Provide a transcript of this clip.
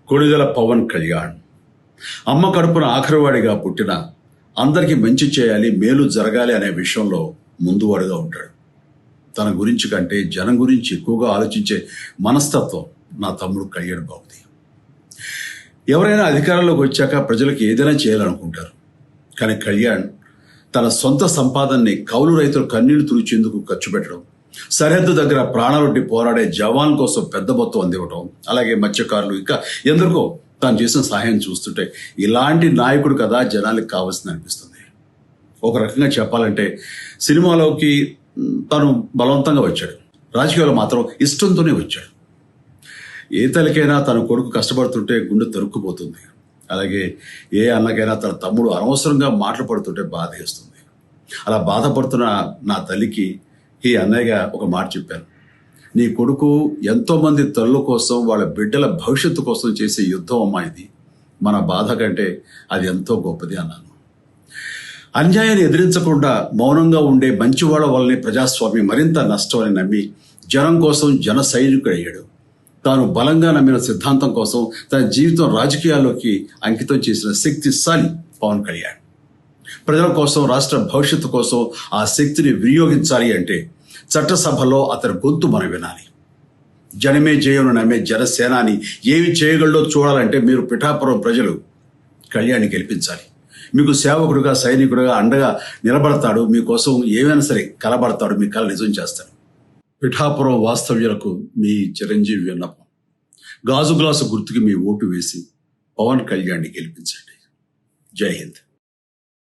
కొణిదెల పవన్ కళ్యాణ్ అమ్మ కడుపున ఆఖరివాడిగా పుట్టిన అందరికీ మంచి చేయాలి, మేలు జరగాలి అనే విషయంలో ముందువాడుగా ఉంటాడు. తన గురించి కంటే జనం గురించి ఎక్కువగా ఆలోచించే మనస్తత్వం నా తమ్ముడు కళ్యాణ్ బాబుది. ఎవరైనా అధికారంలోకి వచ్చాక ప్రజలకు ఏదైనా చేయాలనుకుంటారు. కానీ కళ్యాణ్ తన సొంత సంపాదనని కౌలు రైతులు కన్నీళ్లు తుడిచేందుకు ఖర్చు పెట్టడం, సరిహద్దు దగ్గర ప్రాణాలొడ్డి పోరాడే జవాన్ కోసం పెద్ద మొత్తం అందివ్వటం, అలాగే మత్స్యకారులు ఇంకా ఎందరికో తాను చేసిన సహాయం చూస్తుంటే ఇలాంటి నాయకుడు కదా జనాలకు కావాల్సింది అనిపిస్తుంది. ఒక రకంగా చెప్పాలంటే సినిమాలోకి తను బలవంతంగా వచ్చాడు, రాజకీయాల్లో మాత్రం ఇష్టంతోనే వచ్చాడు. ఏ తల్లికైనా తన కొడుకు కష్టపడుతుంటే గుండె తరుక్కుపోతుంది. అలాగే ఏ అన్నకైనా తన తమ్ముడు అనవసరంగా మాటలు పడుతుంటే బాధ వేస్తుంది. అలా బాధపడుతున్న నా తల్లికి ఈ అన్నయ్యగా ఒక మాట చెప్పాను. నీ కొడుకు ఎంతోమంది తల్లుల కోసం, వాళ్ళ బిడ్డల భవిష్యత్తు కోసం చేసే యుద్ధం అమ్మా ఇది. మన బాధ కంటే అది ఎంతో గొప్పది అన్నాను. అన్యాయాన్ని ఎదిరించకుండా మౌనంగా ఉండే మంచివాళ్ల వల్లనే ప్రజాస్వామ్యం మరింత నష్టం అని నమ్మి జనం కోసం జన సైనికుడు అయ్యాడు. తాను బలంగా నమ్మిన సిద్ధాంతం కోసం తన జీవితం రాజకీయాల్లోకి అంకితం చేసిన శక్తిశాలి పవన్ కళ్యాణ్. ప్రజల కోసం, రాష్ట్ర భవిష్యత్తు కోసం ఆ శక్తిని వినియోగించాలి అంటే చట్టసభలో అతని గొంతు మనం వినాలి. జనమే జయను నమ్మే జనసేనాని ఏమి చేయగలడో చూడాలంటే మీరు పిఠాపురం ప్రజలు కళ్యాణ్ని గెలిపించాలి. మీకు సేవకుడుగా, సైనికుడుగా అండగా నిలబడతాడు. మీకోసం ఏమైనా సరే కలబడతాడు, మీ కళ నిజం చేస్తాడు. పిఠాపురం వాస్తవ్యులకు మీ చిరంజీవి విన్నపం, గాజు గ్లాసు గుర్తుకి మీ ఓటు వేసి పవన్ కళ్యాణ్ని గెలిపించండి. జై హింద్.